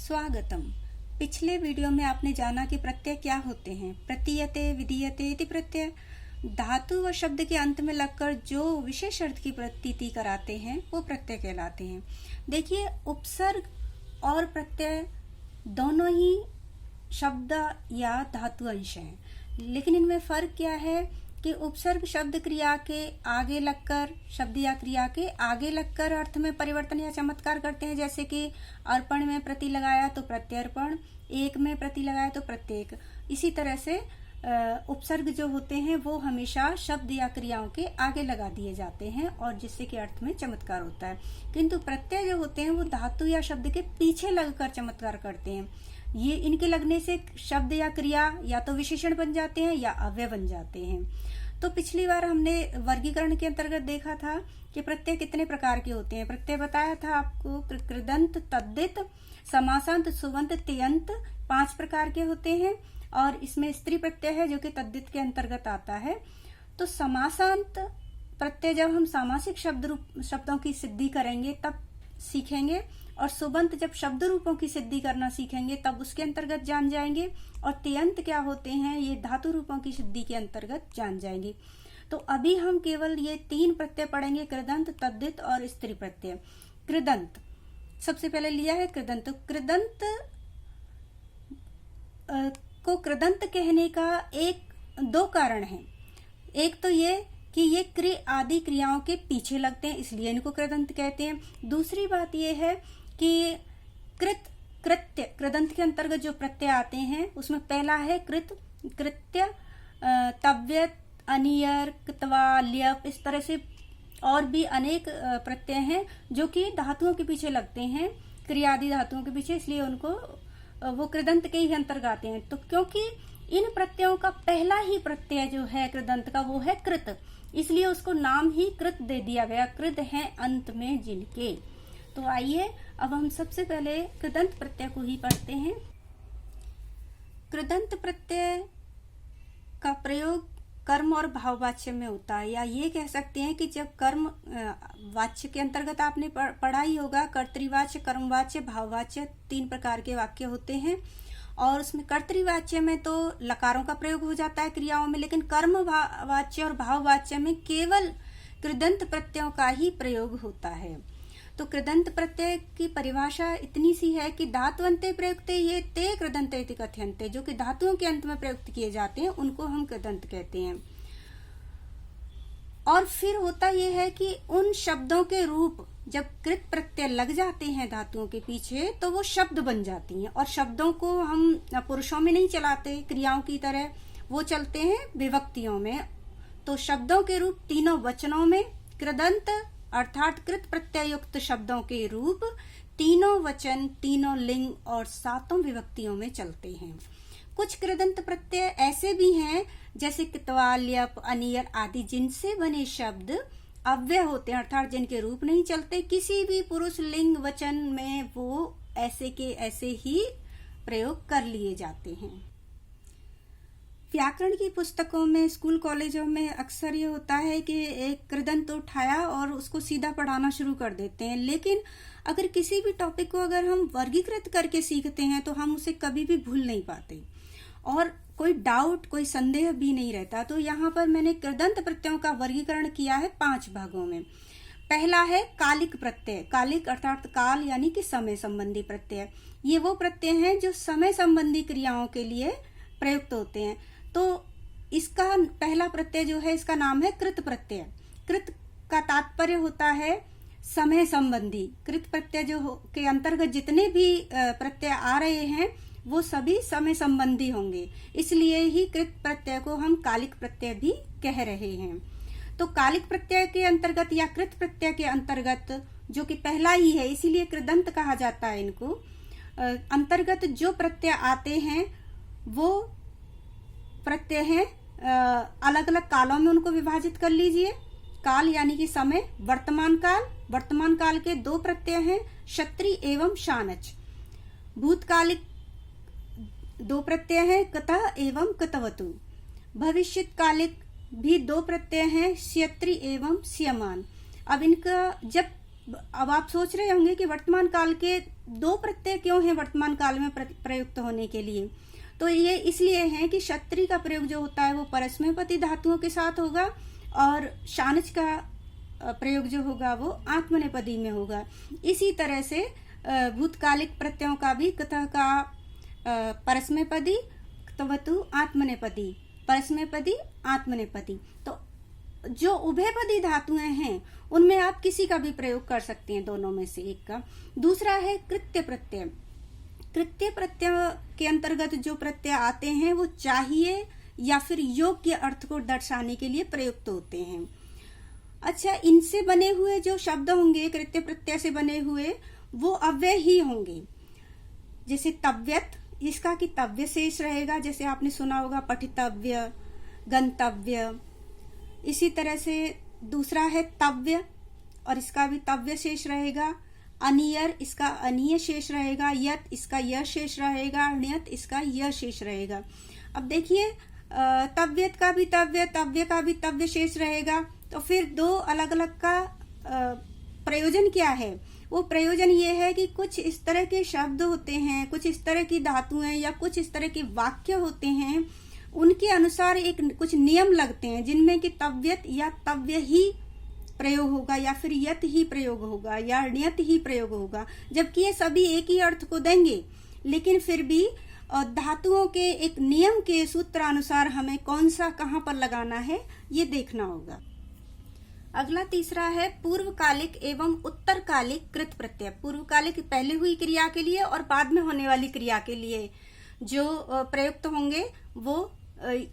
स्वागतम। पिछले वीडियो में आपने जाना कि प्रत्यय क्या होते हैं। प्रतीयते, विधीयते इति प्रत्यय धातु व शब्द के अंत में लगकर जो विशेष अर्थ की प्रतीति कराते हैं वो प्रत्यय कहलाते हैं। देखिए, उपसर्ग और प्रत्यय दोनों ही शब्द या धातु अंश हैं, लेकिन इनमें फर्क क्या है कि उपसर्ग शब्द क्रिया के आगे लगकर, शब्द या क्रिया के आगे लगकर अर्थ में परिवर्तन या चमत्कार करते हैं। जैसे कि अर्पण में प्रति लगाया तो प्रत्यर्पण, एक में प्रति लगाया तो प्रत्येक। इसी तरह से उपसर्ग जो होते हैं वो हमेशा शब्द या क्रियाओं के आगे लगा दिए जाते हैं और जिससे कि अर्थ में चमत्कार होता है। किंतु प्रत्यय जो होते हैं वो धातु या शब्द के पीछे लगकर चमत्कार करते हैं। ये इनके लगने से शब्द या क्रिया या तो विशेषण बन जाते हैं या अव्यय बन जाते हैं। तो पिछली बार हमने वर्गीकरण के अंतर्गत देखा था कि प्रत्यय कितने प्रकार के होते हैं। प्रत्यय बताया था आपको, कृदंत, तद्धित, समासांत, सुबंत, तियंत 5 प्रकार के होते हैं और इसमें स्त्री प्रत्यय है जो कि तद्धित के अंतर्गत आता है। तो समासांत प्रत्यय जब हम सामासिक शब्दों की सिद्धि करेंगे तब सीखेंगे, और सुबंत जब शब्द रूपों की सिद्धि करना सीखेंगे तब उसके अंतर्गत जान जाएंगे, और तियंत क्या होते हैं ये धातु रूपों की सिद्धि के अंतर्गत जान जाएंगे। तो अभी हम केवल ये 3 प्रत्यय पढ़ेंगे, कृदंत, तद्धित और स्त्री प्रत्यय। कृदंत सबसे पहले लिया है कृदंत। तो कृदंत को कृदंत कहने का 2 कारण हैं। एक तो ये कि ये क्रि आदि क्रियाओं के पीछे लगते हैं, इसलिए इनको कृदंत कहते हैं। दूसरी बात ये है कि कृत, कृत्य, कृदंत के अंतर्गत जो प्रत्यय आते हैं उसमें पहला है कृत, कृत्य, तव्य, अनियर, कृत्वा, ल्यप, इस तरह से और भी अनेक प्रत्यय हैं जो कि धातुओं के पीछे लगते हैं, क्रिया आदि धातुओं के पीछे, इसलिए उनको वो कृदंत के ही अंतर्गत आते हैं। तो क्योंकि इन प्रत्ययों का पहला ही प्रत्यय जो है कृदंत का वो है कृत, इसलिए उसको नाम ही कृत दे दिया गया। कृत है अंत में जिनके। तो आइए अब हम सबसे पहले कृदंत प्रत्यय को ही पढ़ते हैं। कृदंत प्रत्यय का प्रयोग कर्म और भाववाच्य में होता है, या ये कह सकते हैं कि जब कर्म वाच्य के अंतर्गत आपने पढ़ा ही होगा, कर्तृवाच्य, कर्मवाच्य, भाववाच्य 3 प्रकार के वाक्य होते हैं। और उसमें कर्तृवाच्य में तो लकारों का प्रयोग हो जाता है क्रियाओं में, लेकिन कर्म वाच्य और भाववाच्य में केवल कृदंत प्रत्ययों का ही प्रयोग होता है। तो कृदंत प्रत्यय की परिभाषा इतनी सी है कि धातुअन्ते प्रयुक्ते ये ते कृदंते इति कथ्यन्ते, जो कि धातुओं के अंत में प्रयुक्त किए जाते हैं उनको हम कृदंत कहते हैं। और फिर होता यह है कि उन शब्दों के रूप जब कृत प्रत्यय लग जाते हैं धातुओं के पीछे तो वो शब्द बन जाती हैं, और शब्दों को हम पुरुषों में नहीं चलाते क्रियाओं की तरह, वो चलते हैं विभक्तियों में। तो शब्दों के रूप तीनों वचनों में कृदंत अर्थात कृत प्रत्यय युक्त शब्दों के रूप तीनों वचन, तीनों लिंग और 7 विभक्तियों में चलते हैं। कुछ कृदंत प्रत्यय ऐसे भी हैं जैसे कृत्वा, ल्यप, अनियर आदि, जिनसे बने शब्द अव्यय होते हैं, अर्थात जिनके रूप नहीं चलते। किसी भी पुरुष लिंग वचन में वो ऐसे के ऐसे ही प्रयोग कर लिए जाते हैं। व्याकरण की पुस्तकों में, स्कूल कॉलेजों में अक्सर ये होता है कि एक कृदंत उठाया और उसको सीधा पढ़ाना शुरू कर देते हैं, लेकिन अगर किसी भी टॉपिक को अगर हम वर्गीकृत करके सीखते हैं तो हम उसे कभी भी भूल नहीं पाते और कोई डाउट, कोई संदेह भी नहीं रहता। तो यहाँ पर मैंने कृदंत प्रत्ययों का वर्गीकरण किया है 5 भागों में। पहला है कालिक प्रत्यय। कालिक अर्थात काल यानी कि समय संबंधी प्रत्यय। ये वो प्रत्यय हैं जो समय संबंधी क्रियाओं के लिए प्रयुक्त होते हैं। तो इसका पहला प्रत्यय जो है इसका नाम है कृत प्रत्यय। कृत का तात्पर्य होता है समय संबंधी। कृत प्रत्यय के अंतर्गत जितने भी प्रत्यय आ रहे हैं वो सभी समय संबंधी होंगे, इसलिए ही कृत प्रत्यय को हम कालिक प्रत्यय भी कह रहे हैं। तो कालिक प्रत्यय के अंतर्गत या कृत प्रत्यय के अंतर्गत जो कि पहला ही है, इसीलिए कृदंत कहा जाता है इनको, अंतर्गत जो प्रत्यय आते हैं वो प्रत्यय हैं, अलग अलग कालों में उनको विभाजित कर लीजिए। काल यानी कि समय, वर्तमान काल, वर्तमान काल के 2 प्रत्यय हैं, क्षत्रि एवं शानच। भूतकालिक 2 प्रत्यय हैं, कतः एवं कतवतु। भविष्यकालिक भी 2 प्रत्यय हैं, स्यत्रि एवं स्यमान। अब इनका अब आप सोच रहे होंगे कि वर्तमान काल के दो प्रत्यय क्यों है वर्तमान काल में प्रयुक्त होने के लिए? तो ये इसलिए है कि क्षत्रि का प्रयोग जो होता है वो परस्मैपदी धातुओं के साथ होगा और शानच का प्रयोग जो होगा वो आत्मनेपदी में होगा। इसी तरह से भूतकालिक प्रत्ययों का भी कतः का परस्मैपदी क्तवतु आत्मनेपदी, परस्मैपदी आत्मनेपदी। तो जो उभयपदी धातुएं हैं उनमें आप किसी का भी प्रयोग कर सकते हैं, दोनों में से एक का। दूसरा है कृत्य प्रत्यय। कृत्य प्रत्यय के अंतर्गत जो प्रत्यय आते हैं वो चाहिए या फिर योग्य अर्थ को दर्शाने के लिए प्रयुक्त होते हैं। अच्छा, इनसे बने हुए जो शब्द होंगे कृत्य प्रत्यय से बने हुए वो अव्यय ही होंगे। जैसे तव्यत, इसका कि तव्य शेष रहेगा, जैसे आपने सुना होगा पठितव्य, गंतव्य। इसी तरह से दूसरा है तव्य और इसका भी तव्य शेष रहेगा। अनियर, इसका अनीय शेष रहेगा। यत, इसका य शेष रहेगा। ण्यत, इसका य शेष रहेगा। अब देखिए तव्यत का भी तव्य, तव्य का भी तव्य शेष रहेगा। तो फिर दो अलग अलग का प्रयोजन क्या है? वो प्रयोजन ये है कि कुछ इस तरह के शब्द होते हैं, कुछ इस तरह की धातुएं या कुछ इस तरह के वाक्य होते हैं, उनके अनुसार एक कुछ नियम लगते हैं जिनमें कि तव्यत या तव्य ही प्रयोग होगा या फिर यत ही प्रयोग होगा या ण्यत ही प्रयोग होगा, जबकि ये सभी एक ही अर्थ को देंगे। लेकिन फिर भी धातुओं के एक नियम के सूत्रानुसार हमें कौन सा कहाँ पर लगाना है ये देखना होगा। अगला तीसरा है पूर्वकालिक एवं उत्तरकालिक कृत प्रत्यय। पूर्वकालिक पहले हुई क्रिया के लिए और बाद में होने वाली क्रिया के लिए जो प्रयुक्त होंगे वो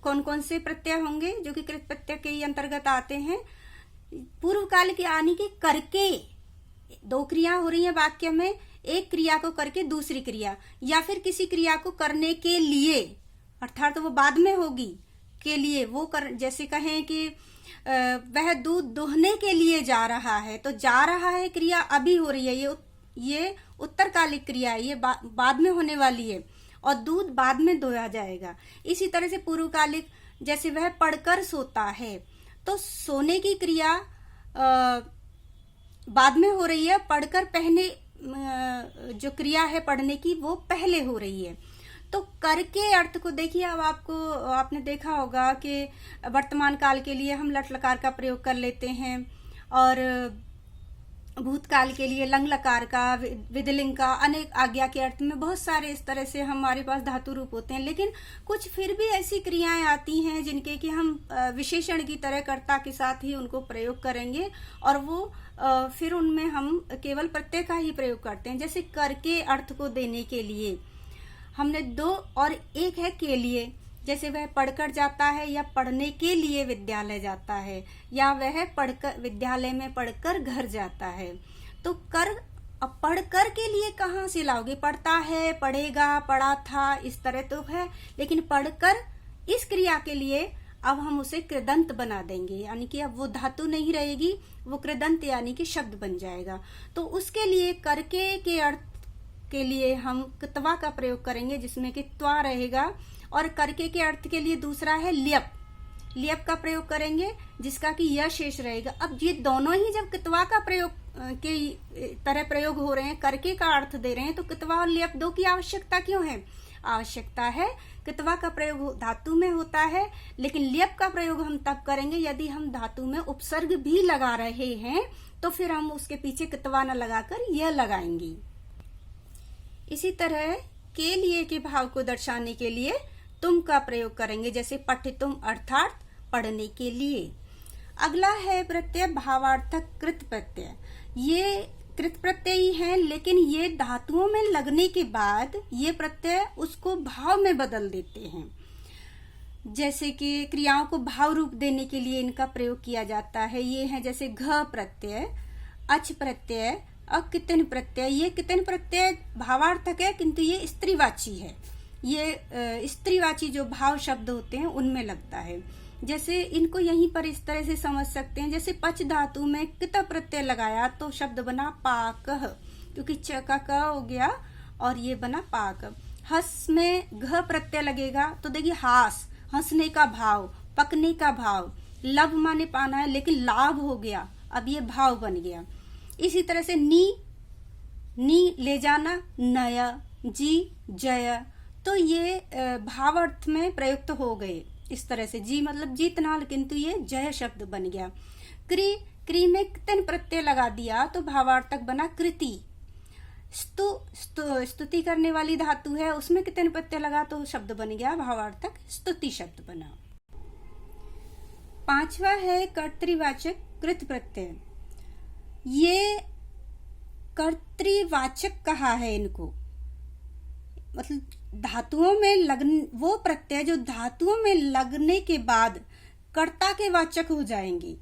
कौन कौन से प्रत्यय होंगे जो कि कृत प्रत्यय के अंतर्गत आते हैं। पूर्वकालिक यानी कि करके, दो क्रिया हो रही है वाक्य में, एक क्रिया को करके दूसरी क्रिया, या फिर किसी क्रिया को करने के लिए, अर्थात तो वो बाद में होगी, के लिए वो कर, जैसे कहें कि वह दूध दोहने के लिए जा रहा है, तो जा रहा है क्रिया अभी हो रही है, ये उत्तरकालिक क्रिया है, ये बाद में होने वाली है और दूध बाद में दोया जाएगा। इसी तरह से पूर्वकालिक, जैसे वह पढ़कर सोता है, तो सोने की क्रिया बाद में हो रही है, पढ़कर पहले जो क्रिया है पढ़ने की वो पहले हो रही है। तो करके अर्थ को देखिए, अब आपने देखा होगा कि वर्तमान काल के लिए हम लट लकार का प्रयोग कर लेते हैं और भूतकाल के लिए लंग लकार का, विधिलिंग का, अनेक आज्ञा के अर्थ में बहुत सारे इस तरह से हमारे पास धातु रूप होते हैं। लेकिन कुछ फिर भी ऐसी क्रियाएं आती हैं जिनके कि हम विशेषण की तरह कर्ता के साथ ही उनको प्रयोग करेंगे और वो फिर उनमें हम केवल प्रत्यय का ही प्रयोग करते हैं। जैसे करके अर्थ को देने के लिए हमने दो और एक है के लिए, जैसे वह पढ़कर जाता है या पढ़ने के लिए विद्यालय जाता है, या वह पढ़कर विद्यालय में पढ़कर घर जाता है। तो कर, अब पढ़कर के लिए कहाँ से लाओगे? पढ़ता है, पढ़ेगा, पढ़ा था, इस तरह तो है, लेकिन पढ़कर इस क्रिया के लिए अब हम उसे कृदंत बना देंगे, यानी कि अब वो धातु नहीं रहेगी, वो कृदंत यानी कि शब्द बन जाएगा। तो उसके लिए करके के अर्थ के लिए हम क्तवा का प्रयोग करेंगे जिसमें कि त्वा रहेगा, और करके के अर्थ के लिए दूसरा है लियप, लियप का प्रयोग करेंगे जिसका कि यह शेष रहेगा। अब ये दोनों ही जब क्तवा का प्रयोग के तरह प्रयोग हो रहे हैं, करके का अर्थ दे रहे हैं, तो क्तवा और लियप दो की आवश्यकता क्यों है? आवश्यकता है, क्तवा का प्रयोग धातु में होता है, लेकिन लियप का प्रयोग हम तब करेंगे यदि हम धातु में उपसर्ग भी लगा रहे हैं, तो फिर हम उसके पीछे क्तवा न लगाकर यह लगाएंगे। इसी तरह के लिए के भाव को दर्शाने के लिए तुम का प्रयोग करेंगे, जैसे पठितुम अर्थात पढ़ने के लिए। अगला है प्रत्यय भावार्थक कृत प्रत्यय। ये कृत प्रत्यय ही है, लेकिन ये धातुओं में लगने के बाद ये प्रत्यय उसको भाव में बदल देते हैं। जैसे कि क्रियाओं को भाव रूप देने के लिए इनका प्रयोग किया जाता है। ये है जैसे घ प्रत्यय, अच प्रत्यय और कितन प्रत्यय। ये कितन प्रत्यय भावार्थक है, किंतु ये स्त्रीवाची है। ये स्त्रीवाची जो भाव शब्द होते हैं उनमें लगता है। जैसे इनको यहीं पर इस तरह से समझ सकते हैं, जैसे पच धातु में कित प्रत्यय लगाया तो शब्द बना पाकः, क्योंकि च का क हो गया और ये बना पाक। हस में घ प्रत्यय लगेगा तो देखिए हास, हंसने का भाव, पकने का भाव। लभ माने पाना है लेकिन लाभ हो गया, अब ये भाव बन गया। इसी तरह से नी नी ले जाना, नया, जी जय, तो ये भावार्थ में प्रयुक्त हो गए। इस तरह से जी मतलब जीतना, किंतु ये जय शब्द बन गया। क्री, क्री में तिन प्रत्यय लगा दिया तो भावार्थक बना कृति। स्तुति करने वाली धातु है, उसमें कितने प्रत्यय लगा तो शब्द बन गया भावार्थक स्तुति शब्द बना। पांचवा है कर्तृवाचक कृत प्रत्यय। ये कर्तृवाचक कहा है इनको, मतलब धातुओं में वो प्रत्यय जो धातुओं में लगने के बाद कर्ता के वाचक हो जाएंगे,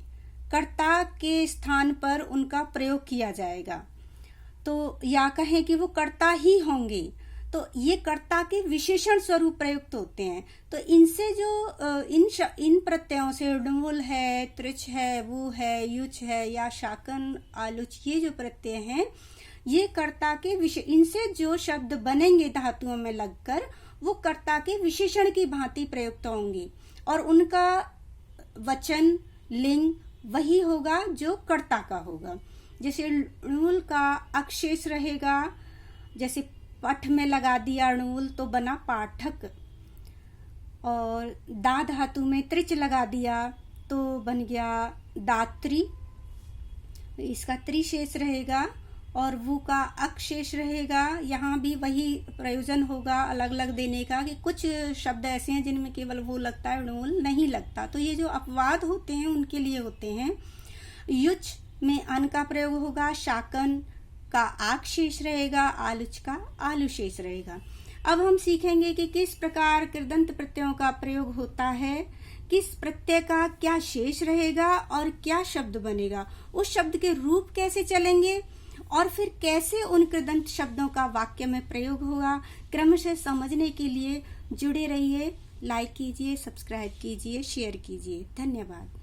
कर्ता के स्थान पर उनका प्रयोग किया जाएगा, तो या कहें कि वो कर्ता ही होंगे, तो ये कर्ता के विशेषण स्वरूप प्रयुक्त होते हैं। तो इनसे जो इन प्रत्ययों से णुल है, त्रिच है, वो है, युच है या शाकन, आलुच, ये जो प्रत्यय हैं ये कर्ता के इनसे जो शब्द बनेंगे धातुओं में लगकर वो कर्ता के विशेषण की भांति प्रयुक्त होंगे और उनका वचन लिंग वही होगा जो कर्ता का होगा। जैसे णुल का अक्षेष रहेगा, जैसे पठ में लगा दिया णुल तो बना पाठक, और दा धातु में त्रिच लगा दिया तो बन गया दात्री, इसका त्रिशेष रहेगा, और वो का अक्षेष रहेगा। यहाँ भी वही प्रयोजन होगा अलग अलग देने का कि कुछ शब्द ऐसे हैं जिनमें केवल वो लगता है, णुल नहीं लगता, तो ये जो अपवाद होते हैं उनके लिए होते हैं। युच में अन का प्रयोग होगा, शाकन का आक्षेष रहेगा, आलुच का आलुशेष रहेगा। अब हम सीखेंगे कि किस प्रकार कृदंत प्रत्ययों का प्रयोग होता है, किस प्रत्यय का क्या शेष रहेगा और क्या शब्द बनेगा, उस शब्द के रूप कैसे चलेंगे और फिर कैसे उन कृदंत शब्दों का वाक्य में प्रयोग होगा। क्रमशः समझने के लिए जुड़े रहिए, लाइक कीजिए, सब्सक्राइब कीजिए, शेयर कीजिए। धन्यवाद।